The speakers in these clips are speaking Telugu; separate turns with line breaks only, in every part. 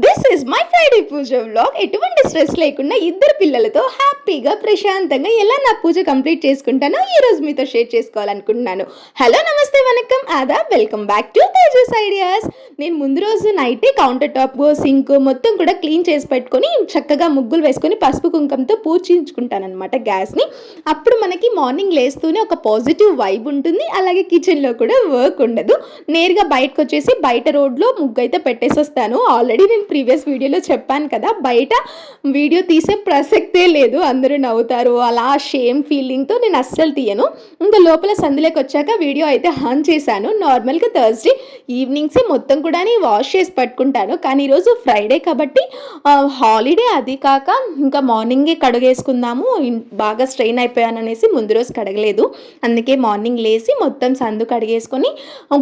This is my Friday puja vlog. ఎటువంటి స్ట్రెస్ లేకుండా ఇద్దరు పిల్లలతో హ్యాపీగా ప్రశాంతంగా ఎలా నా పూజ కంప్లీట్ చేసుకుంటానో ఈ రోజు మీతో షేర్ చేసుకోవాలనుకుంటున్నాను. హలో, నమస్తే, వనక్కం, ఆదాబ్, welcome back to Tejas ideas. నేను ముందు రోజు నైటే కౌంటర్ టాప్ సింక్ మొత్తం కూడా క్లీన్ చేసి పెట్టుకొని చక్కగా ముగ్గులు వేసుకొని పసుపు కుంకంతో పూజించుకుంటానమాట గ్యాస్ని. అప్పుడు మనకి మార్నింగ్ లేస్తూనే ఒక పాజిటివ్ వైబ్ ఉంటుంది, అలాగే కిచెన్లో కూడా వర్క్ ఉండదు. నేరుగా బయటకు వచ్చేసి బయట రోడ్లో ముగ్గు అయితే పెట్టేసి వస్తాను. ఆల్రెడీ నేను ప్రీవియస్ వీడియోలో చెప్పాను కదా, బయట వీడియో తీసే ప్రసక్తే లేదు, అందరూ నవ్వుతారు, అలా షేమ్ ఫీలింగ్తో నేను అస్సలు తీయను. ఇంకా లోపల సందులోకి వచ్చాక వీడియో అయితే ఆన్ చేశాను. నార్మల్గా థర్స్డే ఈవినింగ్సే మొత్తం కూడా వాష్ చేసి పట్టుకుంటాను, కానీ ఈరోజు ఫ్రైడే కాబట్టి హాలిడే, అది కాక ఇంకా మార్నింగే కడుగేసుకుందాము, బాగా స్ట్రెయిన్ అయిపోయాను అనేసి ముందు రోజు కడగలేదు. అందుకే మార్నింగ్ లేసి మొత్తం సందు కడిగేసుకొని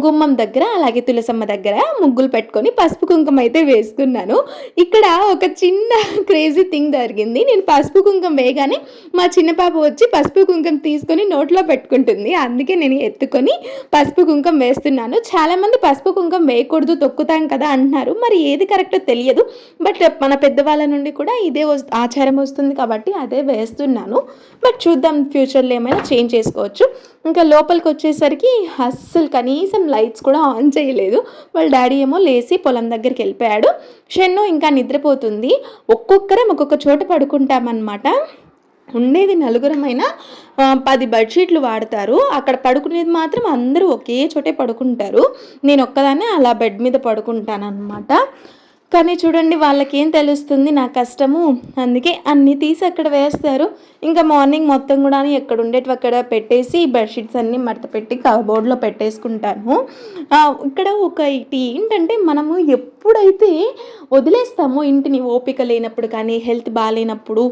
గుమ్మం దగ్గర అలాగే తులసమ్మ దగ్గర ముగ్గులు పెట్టుకొని పసుపు కుంకుమ అయితే వేసుకున్నాను. ఇక్కడ ఒక చిన్న క్రేజీ థింగ్ జరిగింది. నేను పసుపు కుంకుమ వేయగానే మా చిన్న పాప వచ్చి పసుపు కుంకుమ తీసుకొని నోట్లో పెట్టుకుంటుంది. అందుకే నేను ఎత్తుకొని పసుపు కుంకుమ వేస్తున్నాను. చాలామంది పసుపు కుంకుమ వేయకూడదు, తొక్కుతాం కదా అంటున్నారు. మరి ఏది కరెక్టో తెలియదు, బట్ మన పెద్దవాళ్ళ నుండి కూడా ఇదే ఆచారం వస్తుంది కాబట్టి అదే వేస్తున్నాను. బట్ చూద్దాం, ఫ్యూచర్లో ఏమైనా చేంజ్ చేసుకోవచ్చు. ఇంకా లోపలికి వచ్చేసరికి అస్సలు కనీసం లైట్స్ కూడా ఆన్ చేయలేదు. వాళ్ళ డాడీ ఏమో లేచి పొలం దగ్గరికి వెళ్ళిపోయాడు. షెన్ను ఇంకా నిద్రపోతుంది. ఒక్కొక్కరం ఒక్కొక్క చోట పడుకుంటామన్నమాట. ఉండేది నలుగురమైనా 10 బెడ్షీట్లు వాడతారు. అక్కడ పడుకునేది మాత్రం అందరూ ఒకే చోటే పడుకుంటారు. నేను ఒక్కదాన్నే అలా బెడ్ మీద పడుకుంటాను అన్నమాట. కానీ చూడండి, వాళ్ళకేం తెలుస్తుంది నా కష్టము. అందుకే అన్నీ తీసి అక్కడ వేస్తారు. ఇంకా మార్నింగ్ మొత్తం కూడా ఎక్కడ ఉండేటివి అక్కడ పెట్టేసి బెడ్షీట్స్ అన్నీ మడత పెట్టి కబోర్డ్లో పెట్టేసుకుంటాను. ఇక్కడ ఒకటి ఏంటంటే, మనము ఎప్పుడైతే వదిలేస్తామో ఇంటిని, ఓపిక లేనప్పుడు కానీ హెల్త్ బాగాలేనప్పుడు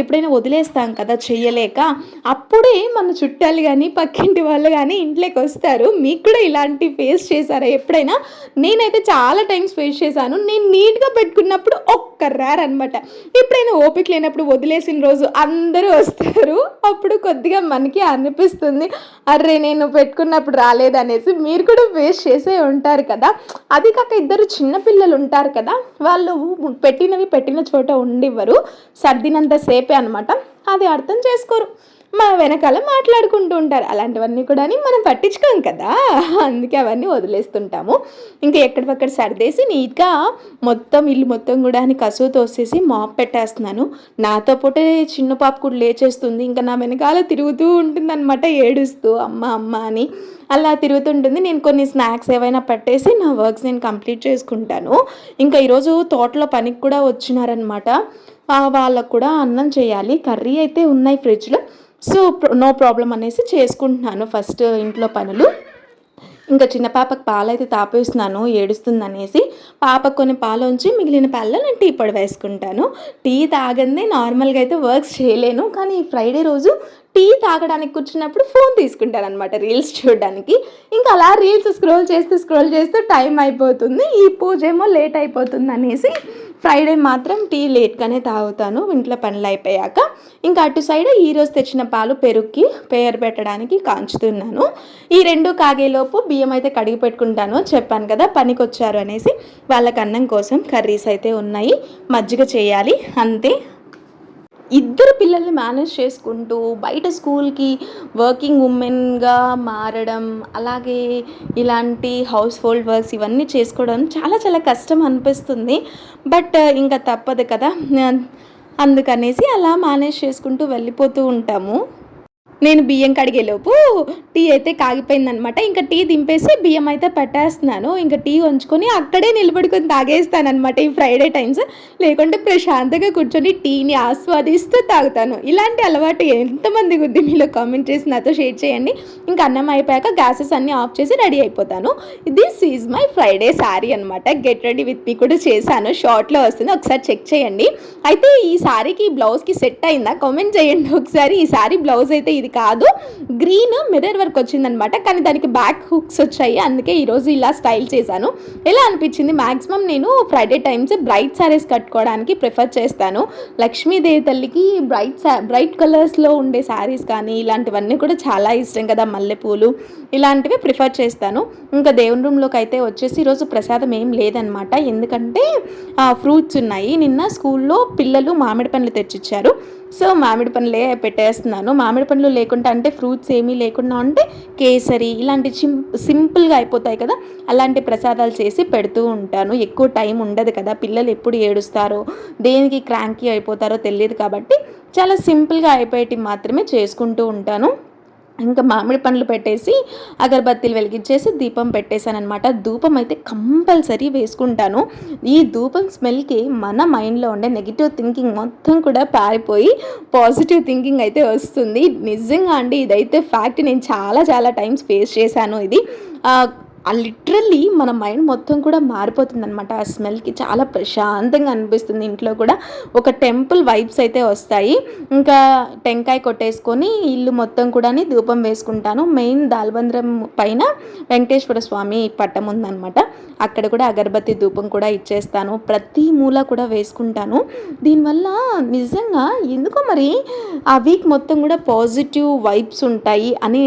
ఎప్పుడైనా వదిలేస్తాం కదా చెయ్యలేక, అప్పుడే మన చుట్టాలు కానీ పక్కింటి వాళ్ళు కానీ ఇంట్లోకి వస్తారు. మీకు కూడా ఇలాంటి ఫేస్ చేశారా ఎప్పుడైనా? నేనైతే చాలా టైమ్స్ ఫేస్ చేశాను. నేను నీట్గా పెట్టుకున్నప్పుడు ఒక్క రేర్ అనమాట. ఎప్పుడైనా ఓపిక లేనప్పుడు వదిలేసిన రోజు అందరూ వస్తారు. అప్పుడు కొద్దిగా మనకి అనిపిస్తుంది, అర్రే నేను పెట్టుకున్నప్పుడు రాలేదనేసి. మీరు కూడా ఫేస్ చేసే ఉంటారు కదా. అది కాక ఇద్దరు చిన్నపిల్లలు ఉంటారు కదా, వాళ్ళు పెట్టిన చోట ఉండివ్వరు, సర్దినంత సేపే అనమాట. అది అర్థం చేసుకోరు, మా వెనకాల మాట్లాడుకుంటూ ఉంటారు. అలాంటివన్నీ కూడా మనం పట్టించుకోం కదా, అందుకే అవన్నీ వదిలేస్తుంటాము. ఇంకా ఎక్కడికక్కడ సర్దేసి నీట్గా మొత్తం ఇల్లు మొత్తం కూడా కసువు తోసేసి మాప్ పెట్టేస్తున్నాను. నాతో పాటు చిన్న పాప కూడా లేచేస్తుంది. ఇంకా నా వెనకాల తిరుగుతూ ఉంటుంది అనమాట, ఏడుస్తూ అమ్మ అమ్మ అని అలా తిరుగుతుంటుంది. నేను కొన్ని స్నాక్స్ ఏవైనా పట్టేసి నా వర్క్స్ నేను కంప్లీట్ చేసుకుంటాను. ఇంకా ఈరోజు తోటలో పనికి కూడా వచ్చినారనమాట. వాళ్ళకు కూడా అన్నం చేయాలి. కర్రీ అయితే ఉన్నాయి ఫ్రిడ్జ్లో, సో నో ప్రాబ్లం అనేసి చేసుకుంటున్నాను ఫస్ట్ ఇంట్లో పనులు. ఇంకా చిన్న పాపకు పాలు అయితే తాపేస్తున్నాను, ఏడుస్తుంది అనేసి. పాపకు కొన్ని పాలు ఉంచి మిగిలిన పాలలో నేను టీ పొడి వేసుకుంటాను. టీ తాగందే నార్మల్గా అయితే వర్క్స్ చేయలేను, కానీ ఫ్రైడే రోజు టీ తాగడానికి కూర్చున్నప్పుడు ఫోన్ తీసుకుంటాను అనమాట, రీల్స్ చూడడానికి. ఇంకా అలా రీల్స్ స్క్రోల్ చేస్తూ టైం అయిపోతుంది. ఈ పూజ ఏమో లేట్ అయిపోతుంది అనేసి ఫ్రైడే మాత్రం టీ లేట్గానే తాగుతాను ఇంట్లో పనులు అయిపోయాక. ఇంకా అటు సైడ్ ఈరోజు తెచ్చిన పాలు పెరుగుకి పేరు పెట్టడానికి కాంచుతున్నాను. ఈ రెండు కాగేలోపు బియ్యం అయితే కడిగి పెట్టుకుంటాను. చెప్పాను కదా పనికి వచ్చారు అనేసి. వాళ్ళకి అన్నం కోసం కర్రీస్ అయితే ఉన్నాయి, మజ్జిగ చేయాలి, అంతే. ఇద్దరు పిల్లల్ని మేనేజ్ చేసుకుంటూ బయట స్కూల్కి వర్కింగ్ ఉమెన్గా మారడం, అలాగే ఇలాంటి హౌస్ హోల్డ్ వర్క్స్ ఇవన్నీ చేసుకోవడం చాలా చాలా కష్టం అనిపిస్తుంది. బట్ ఇంకా తప్పదు కదా, అందుకనేసి అలా మేనేజ్ చేసుకుంటూ వెళ్ళిపోతూ ఉంటాము. నేను బియ్యం కడిగేలోపు టీ అయితే కాగిపోయిందనమాట. ఇంకా టీ దింపేసి బియ్యం అయితే పెట్టేస్తున్నాను. ఇంకా టీ ఉంచుకొని అక్కడే నిలబడుకొని తాగేస్తానమాట ఈ ఫ్రైడే టైమ్స్. లేకుంటే ప్రశాంతంగా కూర్చొని టీని ఆస్వాదిస్తూ తాగుతాను. ఇలాంటి అలవాటు ఎంతమంది గుద్ది మీలో కామెంట్ చేసి నాతో షేర్ చేయండి. ఇంకా అన్నం అయిపోయాక గ్యాసెస్ అన్నీ ఆఫ్ చేసి రెడీ అయిపోతాను. This is my Friday sari అనమాట. గెట్ రెడీ విత్ మీ కూడా చేశాను, షార్ట్లో వస్తుంది, ఒకసారి చెక్ చేయండి. అయితే ఈ శారీకి బ్లౌజ్కి సెట్ అయిందా కామెంట్ చేయండి ఒకసారి. ఈ శారీ బ్లౌజ్ అయితే ఇది ఇది కాదు, గ్రీన్ మిర్రర్ వర్క్ వచ్చిందనమాట. కానీ దానికి బ్యాక్ హుక్స్ వచ్చాయి, అందుకే ఈరోజు ఇలా స్టైల్ చేశాను. ఎలా అనిపించింది? మ్యాక్సిమం నేను ఫ్రైడే టైమ్స్ బ్రైట్ శారీస్ కట్టుకోవడానికి ప్రిఫర్ చేస్తాను. లక్ష్మీదేవి తల్లికి బ్రైట్ కలర్స్లో ఉండే శారీస్ కానీ ఇలాంటివన్నీ కూడా చాలా ఇష్టం కదా, మల్లెపూలు ఇలాంటివి ప్రిఫర్ చేస్తాను. ఇంకా దేవుని రూమ్లోకి అయితే వచ్చేసి ఈరోజు ప్రసాదం ఏం లేదనమాట, ఎందుకంటే ఫ్రూట్స్ ఉన్నాయి. నిన్న స్కూల్లో పిల్లలు మామిడి పండ్లు తెచ్చిచ్చారు, సో మామిడి పండ్లే పెట్టేస్తున్నాను. మామిడి పండ్లు లేకుండా అంటే ఫ్రూట్స్ ఏమీ లేకుండా అంటే కేసరి ఇలాంటి సింపుల్గా అయిపోతాయి కదా, అలాంటి ప్రసాదాలు చేసి పెడుతూ ఉంటాను. ఎక్కువ టైం ఉండదు కదా, పిల్లలు ఎప్పుడు ఏడుస్తారో దేనికి క్రాంకీ అయిపోతారో తెలియదు కాబట్టి చాలా సింపుల్గా అయిపోయేటివి మాత్రమే చేసుకుంటూ ఉంటాను. ఇంకా మామిడి పండ్లు పెట్టేసి అగరబత్తీలు వెలిగించేసి దీపం పెట్టేశాను అనమాట. ధూపం అయితే కంపల్సరీ వేసుకుంటాను. ఈ ధూపం స్మెల్కి మన మైండ్లో ఉండే నెగిటివ్ థింకింగ్ మొత్తం కూడా పారిపోయి పాజిటివ్ థింకింగ్ అయితే వస్తుంది. నిజంగా అండి, ఇదైతే ఫ్యాక్ట్. నేను చాలా చాలా టైమ్స్ ఫేస్ చేశాను ఇది. లిటరల్లీ మన మైండ్ మొత్తం కూడా మారిపోతుంది అనమాట. ఆ స్మెల్కి చాలా ప్రశాంతంగా అనిపిస్తుంది. ఇంట్లో కూడా ఒక టెంపుల్ వైబ్స్ అయితే వస్తాయి. ఇంకా టెంకాయ కొట్టేసుకొని ఇల్లు మొత్తం కూడా ధూపం వేసుకుంటాను. మెయిన్ దాల్బంద్రం పైన వెంకటేశ్వర స్వామి పట్టం ఉందనమాట, అక్కడ కూడా అగరబత్తి ధూపం కూడా ఇచ్చేస్తాను. ప్రతి మూల కూడా వేసుకుంటాను. దీనివల్ల నిజంగా ఎందుకో మరి ఆ వీక్ మొత్తం కూడా పాజిటివ్ వైబ్స్ ఉంటాయి అని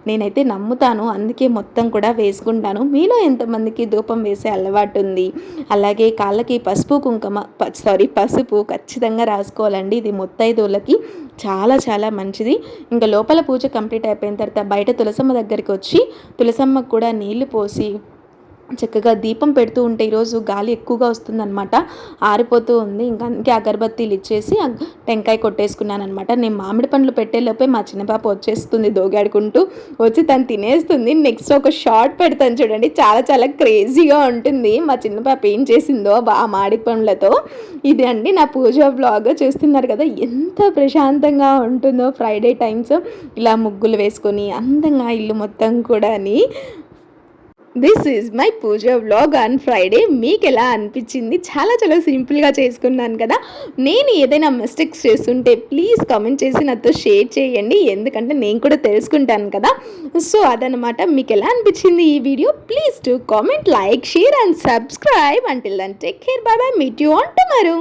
నేనైతే నమ్ముతాను. అందుకే మొత్తం కూడా వేసుకుంటాను. మీలో ఎంతమందికి ధూపం వేసే అలవాటు ఉంది? అలాగే కాళ్ళకి పసుపు ఖచ్చితంగా రాసుకోవాలండి. ఇది ముత్తైదువులకి చాలా చాలా మంచిది. ఇంకా లోపల పూజ కంప్లీట్ అయిపోయిన తర్వాత బయట తులసమ్మ దగ్గరికి వచ్చి తులసమ్మకు కూడా నీళ్లు పోసి చక్కగా దీపం పెడుతూ ఉంటే ఈరోజు గాలి ఎక్కువగా వస్తుందన్నమాట, ఆరిపోతూ ఉంది. ఇంకా అందుకే అగరబత్తీలు ఇచ్చేసి టెంకాయ కొట్టేసుకున్నాను అనమాట. నేను మామిడి పండ్లు పెట్టేలోపే మా చిన్న పాప వచ్చేస్తుంది దోగాడుకుంటూ, వచ్చి తను తినేస్తుంది. నెక్స్ట్ ఒక షార్ట్ పెడతాను చూడండి, చాలా చాలా క్రేజీగా ఉంటుంది. మా చిన్న పాప ఏం చేసిందో ఆ మామిడి పండ్లతో. ఇది అండి నా పూజ వ్లాగ్. చూస్తున్నారు కదా ఎంత ప్రశాంతంగా ఉంటుందో ఫ్రైడే టైమ్స్ ఇలా ముగ్గులు వేసుకొని అందంగా ఇల్లు మొత్తం కూడా. This is my puja vlog on Friday. మీకు ఎలా అనిపించింది? చాలా చాలా సింపుల్గా చేసుకున్నాను కదా. నేను ఏదైనా మిస్టేక్స్ చేస్తుంటే ప్లీజ్ కామెంట్ చేసి నాతో షేర్ చేయండి, ఎందుకంటే నేను కూడా తెలుసుకుంటాను కదా. సో అదనమాట. మీకు ఎలా అనిపించింది ఈ video? Please to comment, like, share and subscribe. Until then take care, bye bye, meet you on tomorrow.